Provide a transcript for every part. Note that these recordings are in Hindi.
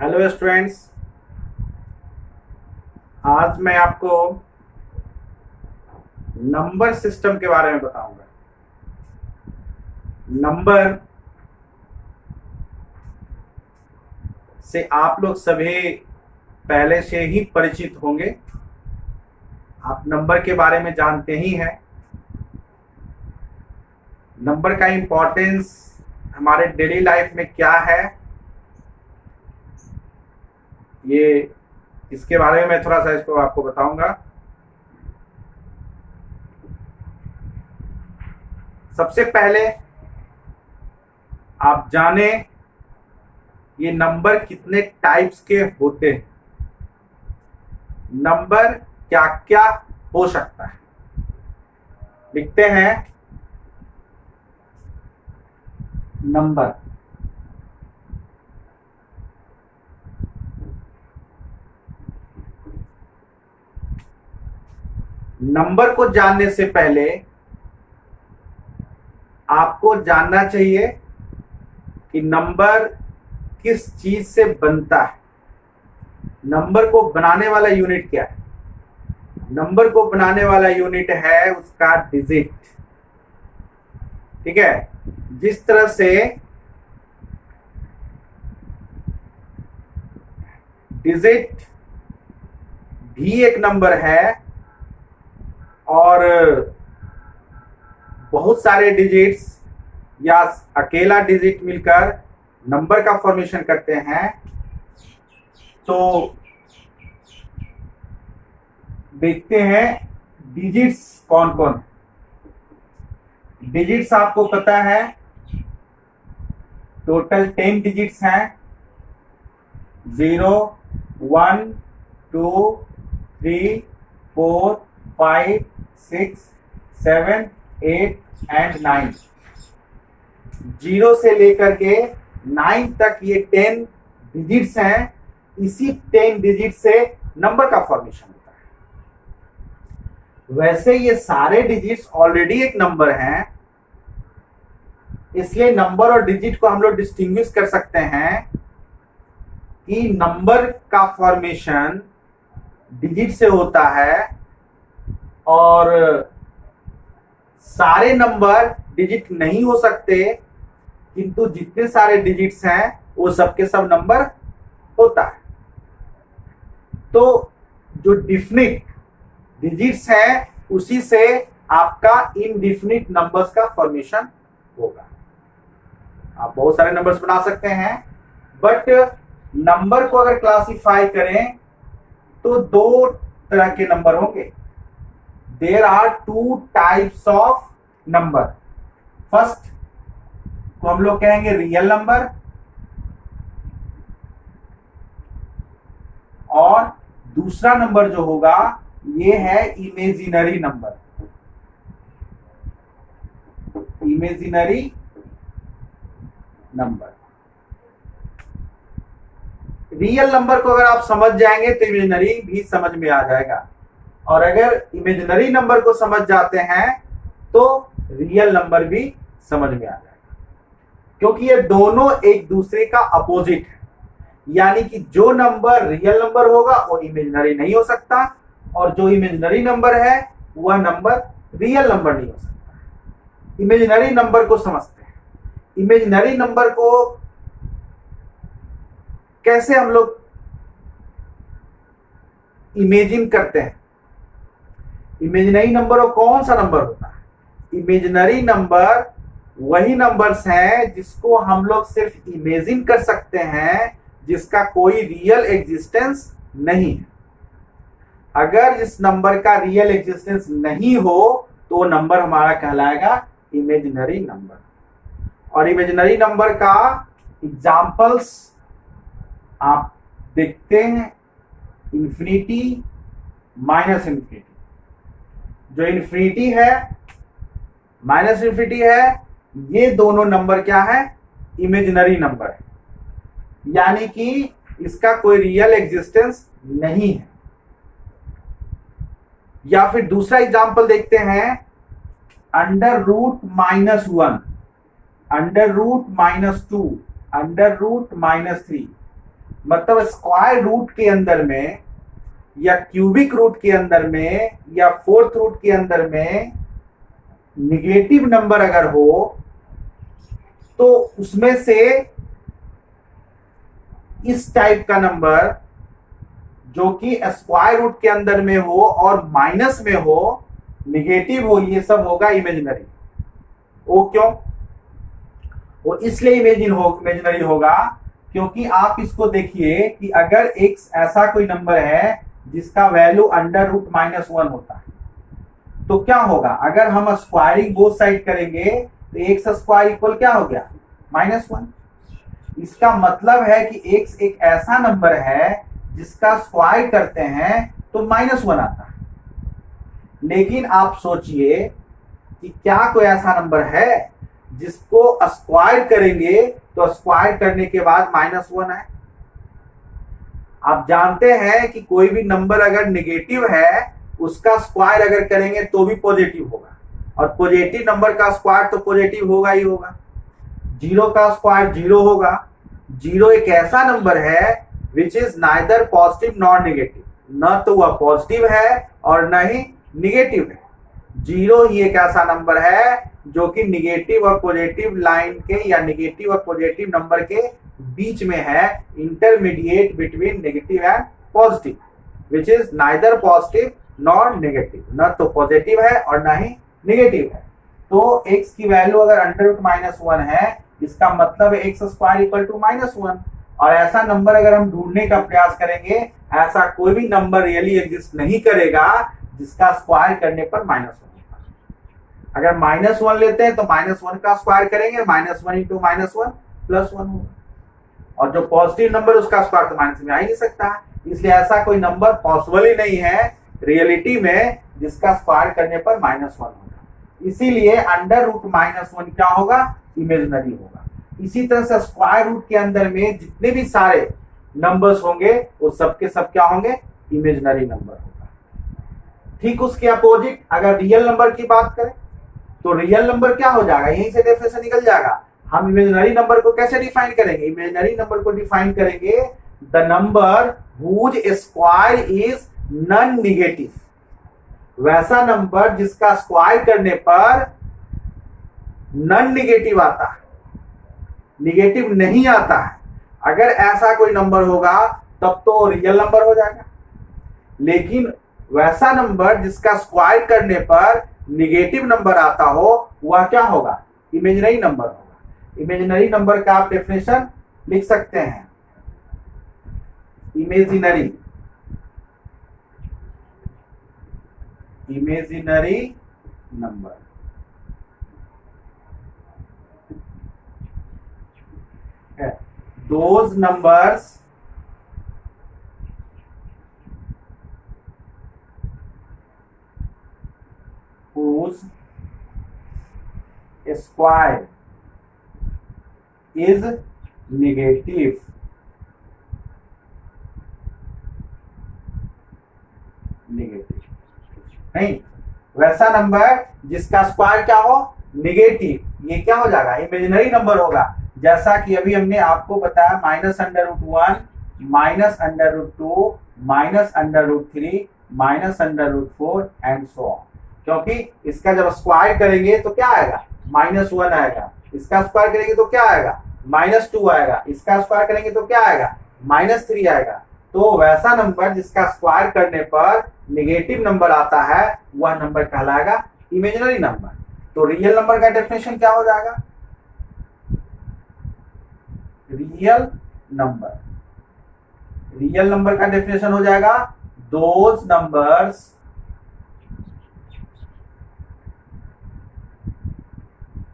Hello students. आज मैं आपको नंबर सिस्टम के बारे में बताऊंगा। नंबर से आप लोग सभी पहले से ही परिचित होंगे। आप नंबर के बारे में जानते ही हैं। नंबर का इम्पोर्टेंस हमारे डेली लाइफ में क्या है, ये इसके बारे में मैं थोड़ा सा इसको आपको बताऊंगा। सबसे पहले आप जाने ये नंबर कितने टाइप्स के होते हैं, नंबर क्या क्या हो सकता है। लिखते हैं नंबर। नंबर को जानने से पहले आपको जानना चाहिए कि नंबर किस चीज से बनता है। नंबर को बनाने वाला यूनिट क्या है? नंबर को बनाने वाला यूनिट है उसका डिजिट। ठीक है, जिस तरह से डिजिट भी एक नंबर है और बहुत सारे डिजिट्स या अकेला डिजिट मिलकर नंबर का फॉर्मेशन करते हैं, तो देखते हैं डिजिट्स कौन कौन। डिजिट्स आपको पता है टोटल 10 डिजिट्स हैं। 0 1 2 3 4 5 6 7 8 एंड 9। 0 से लेकर के 9 तक ये 10 डिजिट्स हैं। इसी 10 डिजिट से नंबर का फॉर्मेशन होता है। वैसे ये सारे डिजिट्स ऑलरेडी एक नंबर हैं, इसलिए नंबर और डिजिट को हम लोग डिस्टिंग्विश कर सकते हैं कि नंबर का फॉर्मेशन डिजिट से होता है और सारे नंबर डिजिट नहीं हो सकते, किंतु जितने सारे डिजिट्स हैं वो सब के सब नंबर होता है। तो जो डिफिनिट डिजिट्स हैं उसी से आपका इनडिफिनिट नंबर्स का फॉर्मेशन होगा। आप बहुत सारे नंबर्स बना सकते हैं, बट नंबर को अगर क्लासिफाई करें तो दो तरह के नंबर होंगे। There are two types of number. First को हम लोग कहेंगे रियल नंबर, और दूसरा नंबर जो होगा ये है imaginary number. Imaginary number. Real number को अगर आप समझ जाएंगे तो इमेजिनरी भी समझ में आ जाएगा, और अगर इमेजिनरी नंबर को समझ जाते हैं तो रियल नंबर भी समझ में आ जाएगा, क्योंकि ये दोनों एक दूसरे का अपोजिट है। यानी कि जो नंबर रियल नंबर होगा वो इमेजिनरी नहीं हो सकता, और जो इमेजिनरी नंबर है वह नंबर रियल नंबर नहीं हो सकता। इमेजिनरी नंबर को समझते हैं। इमेजिनरी नंबर को कैसे हम लोग इमेजिन करते हैं? इमेजिनरी नंबर और कौन सा नंबर होता है? इमेजिनरी नंबर वही नंबर्स हैं जिसको हम लोग सिर्फ इमेजिन कर सकते हैं, जिसका कोई रियल एग्जिस्टेंस नहीं है। अगर इस नंबर का रियल एग्जिस्टेंस नहीं हो तो नंबर हमारा कहलाएगा इमेजिनरी नंबर। और इमेजिनरी नंबर का एग्जाम्पल्स आप देखते हैं, इन्फिनिटी, माइनस इन्फिनिटी। जो इन्फिनिटी है, माइनस इन्फिनिटी है, ये दोनों नंबर क्या है? इमेजिनरी नंबर है, यानी कि इसका कोई रियल एग्जिस्टेंस नहीं है। या फिर दूसरा एग्जांपल देखते हैं, under root -1, under root -2, under root -3। मतलब स्क्वायर रूट के अंदर में या क्यूबिक रूट के अंदर में या फोर्थ रूट के अंदर में निगेटिव नंबर अगर हो तो उसमें से इस टाइप का नंबर जो कि स्क्वायर रूट के अंदर में हो और माइनस में हो, निगेटिव हो, ये सब होगा इमेजिनरी। वो क्यों? वो इसलिए इमेजिनरी होगा क्योंकि आप इसको देखिए कि अगर एक ऐसा कोई नंबर है जिसका वैल्यू अंडर रूट -1 होता है तो क्या होगा? अगर हम स्क्वायरिंग बोथ साइड करेंगे तो एक्स स्क्वायर इक्वल क्या हो गया? -1। इसका मतलब है कि एक्स एक ऐसा नंबर है जिसका स्क्वायर करते हैं तो -1 आता है। लेकिन आप सोचिए कि क्या कोई ऐसा नंबर है जिसको स्क्वायर करेंगे तो स्क्वायर करने के बाद -1 आए? आप जानते हैं कि कोई भी नंबर अगर नेगेटिव है उसका स्क्वायर अगर करेंगे तो भी पॉजिटिव होगा, और पॉजिटिव नंबर का स्क्वायर तो पॉजिटिव होगा ही होगा। जीरो का स्क्वायर 0 होगा। जीरो एक ऐसा नंबर है which is neither positive nor negative, न तो वह पॉजिटिव है और न ही निगेटिव है। जीरो ही एक ऐसा नंबर है जो कि निगेटिव और पॉजिटिव लाइन के या निगेटिव और पॉजिटिव नंबर के बीच में है, intermediate between negative and positive, which is neither positive nor negative, न तो पॉजिटिव है और न ही निगेटिव है। तो x की वैल्यू अगर अंडर रूट -1 है, इसका मतलब है एक्स स्क्वायर इक्वल टू -1। और ऐसा नंबर अगर हम ढूंढने का प्रयास करेंगे, ऐसा कोई भी नंबर रियली एग्जिस्ट नहीं करेगा जिसका स्क्वायर करने पर -1 होगा। अगर -1 लेते हैं तो -1 का स्क्वायर करेंगे, -1 इंटू -1 +1 होगा, और जो पॉजिटिव नंबर उसका स्क्वायर तो माइनस में आ ही नहीं सकता। इसलिए ऐसा कोई नंबर पॉसिबल ही नहीं है रियलिटी में जिसका स्क्वायर करने पर -1 होगा। इसीलिए अंडर रूट -1 क्या होगा? इमेजिनरी होगा। इसी तरह से स्क्वायर रूट के अंदर में जितने भी सारे नंबर्स होंगे वो सबके सब क्या होंगे? इमेजिनरी नंबर होगा। ठीक उसके अपोजिट अगर रियल नंबर की बात करें तो रियल नंबर क्या हो जाएगा? यहीं से डेफिनेशन निकल जाएगा। हम इमेजिनरी नंबर को कैसे डिफाइन करेंगे? इमेजिनरी नंबर को डिफाइन करेंगे the number whose square is non negative, वैसा नंबर जिसका स्क्वायर करने पर नॉन नेगेटिव आता है, नेगेटिव नहीं आता है। अगर ऐसा कोई नंबर होगा तब तो रियल नंबर हो जाएगा। लेकिन वैसा नंबर जिसका स्क्वायर करने पर नेगेटिव नंबर आता हो वह क्या होगा? इमेजिनरी नंबर होगा। इमेजिनरी नंबर का आप डेफिनेशन लिख सकते हैं, imaginary number those numbers whose square is negative, नहीं, वैसा नंबर जिसका स्क्वायर क्या हो? नेगेटिव, ये क्या हो जाएगा? इमेजिनरी नंबर होगा। जैसा कि अभी हमने आपको बताया -√1 -√2 -√3 -√4 एंड सो ऑन। क्योंकि इसका जब स्क्वायर करेंगे तो क्या आएगा? -1 आएगा। इसका स्क्वायर करेंगे तो क्या आएगा? -2 आएगा। इसका स्क्वायर करेंगे तो क्या आएगा? -3 आएगा। तो वैसा नंबर जिसका स्क्वायर करने पर नेगेटिव नंबर आता है वह नंबर कहलाएगा इमेजिनरी नंबर। तो रियल नंबर का डेफिनेशन क्या हो जाएगा? रियल नंबर का डेफिनेशन हो जाएगा those numbers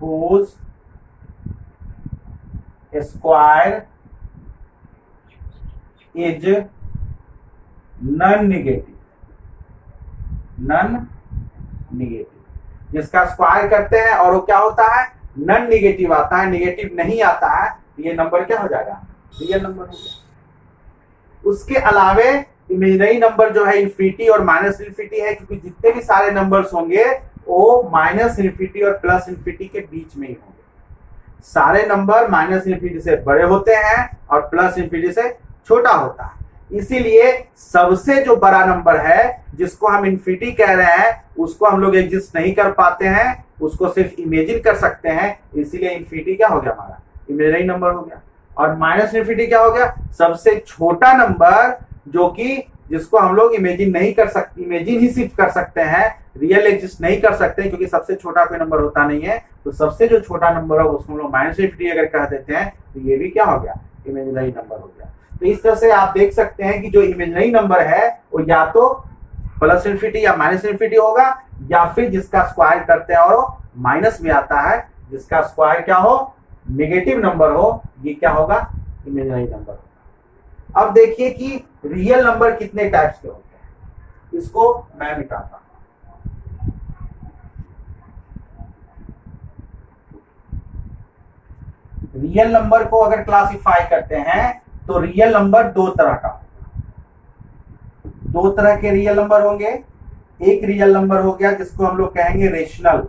whose square is non-negative, जिसका स्क्वायर करते हैं और वो क्या होता है? नॉन नेगेटिव आता है, नेगेटिव नहीं आता है, ये नंबर क्या हो जाएगा? रियल नंबर हो जाएगा। उसके अलावे इमेजिनरी नंबर जो है इन्फिनिटी और माइनस इन्फिनिटी है, क्योंकि जितने भी सारे नंबर्स होंगे वो माइनस इन्फिनिटी और प्लस इन्फिनिटी के बीच में ही होंगे। सारे नंबर माइनस इन्फिनिटी से बड़े होते हैं और प्लस इन्फिनिटी से छोटा होता है। इसीलिए सबसे जो बड़ा नंबर है जिसको हम इन्फिनिटी कह रहे हैं उसको हम लोग एग्जिस्ट नहीं कर पाते हैं, उसको सिर्फ इमेजिन कर सकते हैं। इसीलिए इन्फिनिटी क्या हो गया, हमारा इमेजिनरी नंबर हो गया। और माइनस इन्फिनिटी क्या हो गया, सबसे छोटा नंबर जो कि जिसको हम लोग इमेजिन नहीं कर सकते, इमेजिन ही सिर्फ कर सकते हैं, रियल एग्जिस्ट नहीं कर सकते क्योंकि सबसे छोटा कोई नंबर होता नहीं है। तो सबसे जो छोटा नंबर है उसको हम लोग माइनस इन्फिनिटी अगर कह देते हैं तो ये भी क्या हो गया, इमेजिनरी नंबर हो गया। तो इस तरह से आप देख सकते हैं कि जो इमेजिनरी नंबर है वो या तो प्लस इन्फिनिटी या माइनस इन्फिनिटी होगा, या फिर जिसका स्क्वायर करते हैं और माइनस भी आता है, जिसका स्क्वायर क्या हो, नेगेटिव नंबर हो, ये क्या होगा, इमेजिनरी नंबर होगा। अब देखिए कि रियल नंबर कितने टाइप्स के होते हैं, इसको मैं मिटाता हूं। रियल नंबर को अगर क्लासिफाई करते हैं तो रियल नंबर दो तरह का होगा, दो तरह के रियल नंबर होंगे। एक रियल नंबर हो गया जिसको हम लोग कहेंगे रेशनल,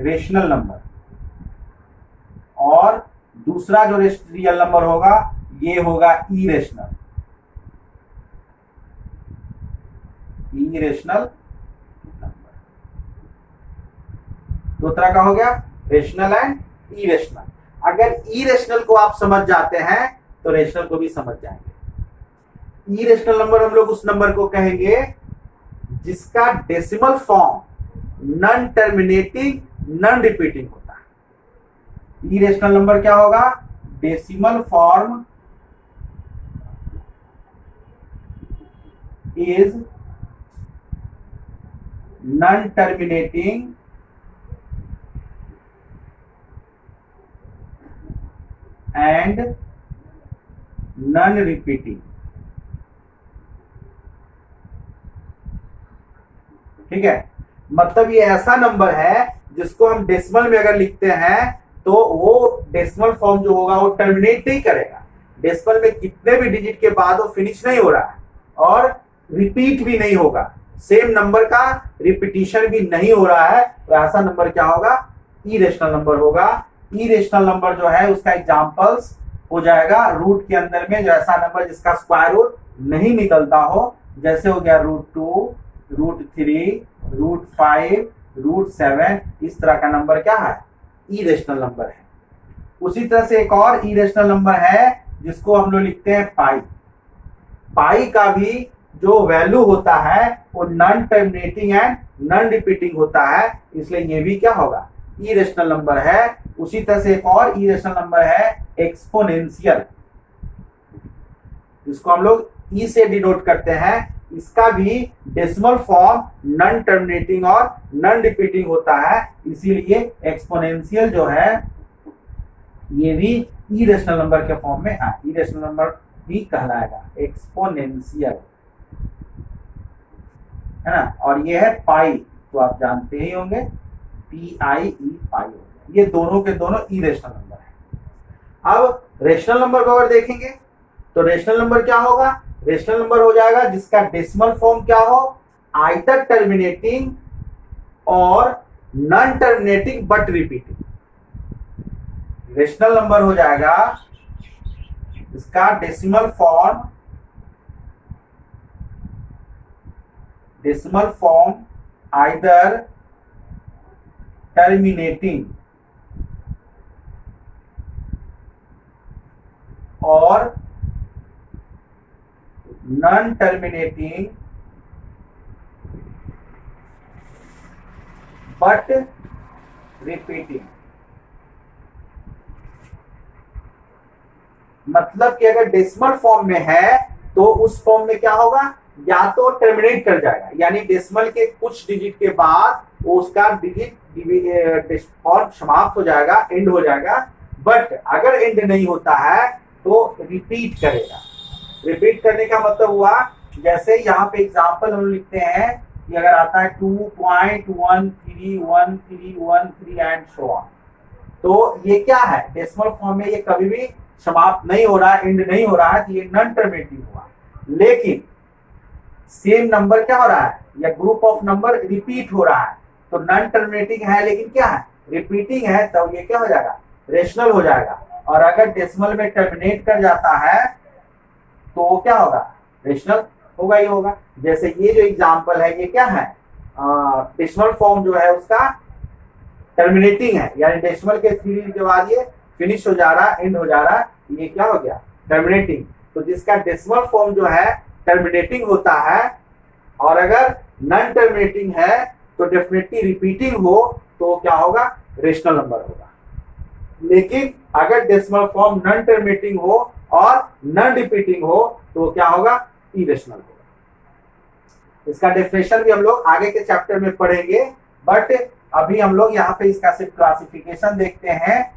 रेशनल नंबर, और दूसरा जो रियल नंबर होगा ये होगा इरेशनल, इरेशनल नंबर। दो तरह का हो गया, रेशनल एंड इरेशनल। अगर इरेशनल को आप समझ जाते हैं तो रेशनल को भी समझ जाएंगे। इरेशनल नंबर हम लोग उस नंबर को कहेंगे जिसका decimal form non terminating non repeating होता है। इरेशनल नंबर क्या होगा, decimal form is non terminating and non repeating. ठीक है, मतलब ये ऐसा नंबर है जिसको हम डेसिमल में अगर लिखते हैं तो वो डेसिमल फॉर्म जो होगा वो टर्मिनेट नहीं करेगा। डेसिमल में कितने भी डिजिट के बाद वो फिनिश नहीं हो रहा है और रिपीट भी नहीं होगा, सेम नंबर का रिपीटिशन भी नहीं हो रहा है, तो ऐसा नंबर क्या होगा, इरेशनल नंबर होगा। इरेशनल नंबर जो है उसका एग्जांपल्स हो जाएगा रूट के अंदर में जो ऐसा नंबर जिसका स्क्वायर रूट नहीं निकलता हो, जैसे हो गया √2, √3, √5, √7, इस तरह का नंबर क्या है, इरेशनल नंबर है। उसी तरह से एक और इरेशनल नंबर है जिसको हम लोग लिखते हैं पाई। पाई का भी जो वैल्यू होता है वो non terminating and non repeating होता है, इसलिए ये भी क्या होगा, इरेशनल नंबर है। उसी तरह से एक और इरेशनल नंबर है एक्सपोनेंशियल, जिसको हम लोग ई से डिनोट करते हैं। इसका भी डेसिमल फॉर्म नॉन टर्मिनेटिंग और नॉन रिपीटिंग होता है, इसीलिए एक्सपोनेंशियल जो है ये भी इरेशनल नंबर के फॉर्म में है, इरेशनल नंबर भी कहलाएगा एक्सपोनेंशियल, है ना। और ये है पाई, तो आप जानते ही होंगे, PIE, पाई हो गया। ये दोनों के दोनों इरेशनल नंबर है। अब रेशनल नंबर को अगर देखेंगे तो रेशनल नंबर क्या होगा, रेशनल नंबर हो जाएगा जिसका डेसिमल फॉर्म क्या हो, आइदर टर्मिनेटिंग और non terminating but repeating. Rational number हो जाएगा इसका डेसिमल फॉर्म आइदर टर्मिनेटिंग और नॉन टर्मिनेटिंग बट रिपीटिंग। मतलब कि अगर डेसिमल फॉर्म में है तो उस फॉर्म में क्या होगा, या तो टर्मिनेट कर जाएगा, यानी डेसिमल के कुछ डिजिट के बाद वो उसका डिजिट फॉर्म समाप्त हो जाएगा, एंड हो जाएगा। बट अगर एंड नहीं होता है तो रिपीट करेगा। रिपीट करने का मतलब हुआ, जैसे यहाँ पे एग्जांपल हम लिखते हैं कि अगर आता है 2.131313 एंड सो ऑन, तो ये क्या है, डेसिमल फॉर्म में ये कभी भी समाप्त नहीं हो रहा है, एंड नहीं हो रहा है, तो ये नॉन टर्मिनेटिंग हुआ। लेकिन सेम नंबर क्या हो रहा है, या ग्रुप ऑफ नंबर रिपीट हो रहा है, तो नॉन टर्मिनेटिंग है लेकिन क्या है, रिपीटिंग है, तो ये क्या हो जाएगा, रेशनल हो जाएगा। और अगर डेसिमल में टर्मिनेट कर जाता है तो वो क्या होगा, रेशनल होगा ही होगा। जैसे ये जो एग्जांपल है ये क्या है, डेसिमल फॉर्म जो है उसका टर्मिनेटिंग है, यानी डेसिमल के 3 के बाद ये फिनिश हो जा रहा, एंड हो जा रहा, ये क्या हो गया, टर्मिनेटिंग। तो जिसका डेसिमल फॉर्म जो है टर्मिनेटिंग होता है, और अगर नॉन टर्मिनेटिंग है तो डेफिनेटली रिपीटिंग हो तो क्या होगा, रेशनल नंबर होगा। लेकिन अगर डेसिमल फॉर्म नॉन टर्मिनेटिंग हो और नॉन रिपीटिंग हो तो क्या होगा, इरेशनल होगा। इसका डेफिनेशन भी हम लोग आगे के चैप्टर में पढ़ेंगे, बट अभी हम लोग यहाँ पे इसका सिर्फ क्लासिफिकेशन देखते हैं।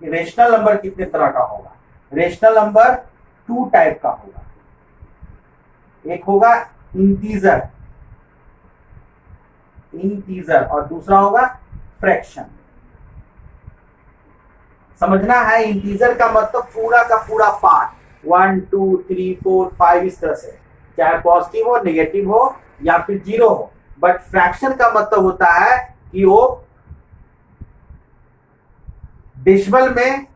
रेशनल नंबर कितने तरह का होगा। रेशनल नंबर 2 टाइप का होगा। एक होगा इंटीजर और दूसरा होगा फ्रैक्शन। समझना है, इंटीजर का मतलब पूरा का पूरा पार्ट 1 2 3 4 5 इस तरह से, चाहे पॉजिटिव हो, नेगेटिव हो या फिर 0 हो। बट फ्रैक्शन का मतलब होता है कि वो डेसिमल में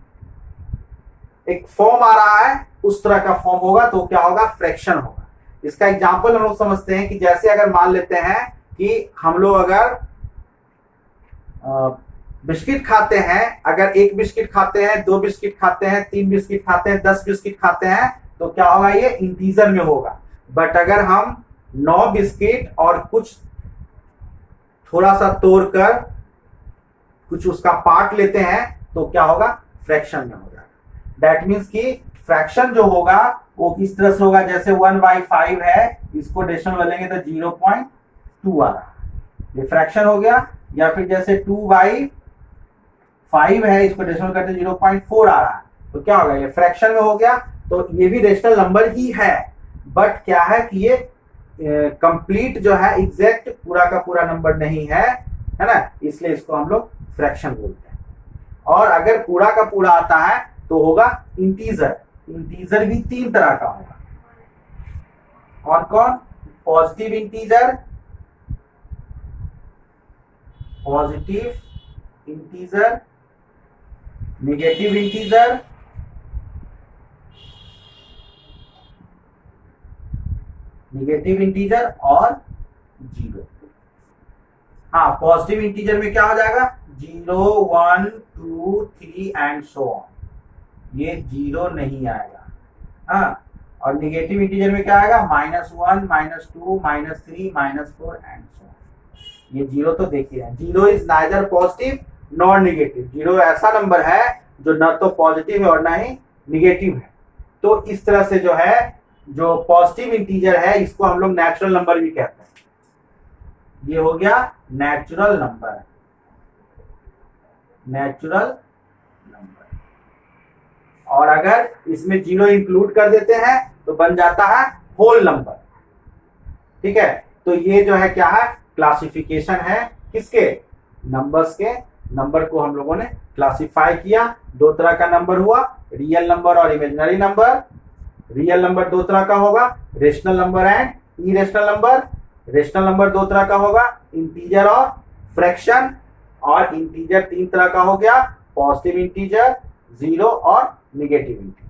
एक फॉर्म आ रहा है, उस तरह का फॉर्म होगा तो क्या होगा, फ्रैक्शन होगा। इसका एग्जांपल हम लोग समझते हैं कि जैसे अगर मान लेते हैं कि हम लोग अगर बिस्किट खाते हैं, अगर 1 बिस्किट खाते हैं, 2 बिस्किट खाते हैं, 3 बिस्किट खाते हैं, 10 बिस्किट खाते हैं, तो क्या होगा, ये इंटीजर में होगा। बट अगर हम 9 बिस्किट और कुछ थोड़ा सा तोड़कर कुछ उसका पार्ट लेते हैं तो क्या होगा, फ्रैक्शन में हो जाएगा। दैट मीन्स कि फ्रैक्शन जो होगा वो किस तरह से होगा, जैसे 1/5 है, इसको डेसिमल में लेंगे तो 0.2 आ रहा, ये फ्रैक्शन हो गया। या फिर जैसे 2/5 है, इसको डेसिमल करते 0.4 आ रहा है, तो क्या होगा, ये फ्रैक्शन में हो गया। तो ये भी रेशनल नंबर ही है, बट क्या है कि ये कंप्लीट जो है एग्जैक्ट पूरा का पूरा नंबर नहीं है ना, इसलिए इसको हम लोग फ्रैक्शन बोलते हैं। और अगर पूरा का पूरा आता है तो होगा इंटीजर। इंटीजर भी 3 तरह का होगा। और कौन, पॉजिटिव इंटीजर, नेगेटिव इंटीजर, और 0। हाँ, पॉजिटिव इंटीजर में क्या हो जाएगा, 0 1 2 3 एंड सो ऑन, ये 0 नहीं आएगा। हाँ, और नेगेटिव इंटीजर में क्या आएगा, -1 -2 -3 -4 एंड सो ऑन। ये 0 तो देखिए, 0 is neither positive nor negative. 0 ऐसा नंबर है जो न तो पॉजिटिव है और ना ही नेगेटिव है। तो इस तरह से जो है, जो पॉजिटिव इंटीजर है इसको हम लोग नेचुरल नंबर भी कहते हैं। ये हो गया नेचुरल नंबर। और अगर इसमें 0 इंक्लूड कर देते हैं तो बन जाता है होल नंबर। ठीक है, तो ये जो है क्या है, क्लासिफिकेशन है किसके, नंबर्स के। नंबर को हम लोगों ने क्लासिफाई किया। 2 तरह का नंबर हुआ, रियल नंबर और इमेजिनरी नंबर। रियल नंबर 2 तरह का होगा, rational number and irrational number. Rational number 2 तरह का होगा, इंटीजर और फ्रैक्शन। और इंटीजर 3 तरह का हो गया, पॉजिटिव इंटीजर, 0 और नेगेटिव इंटीजर।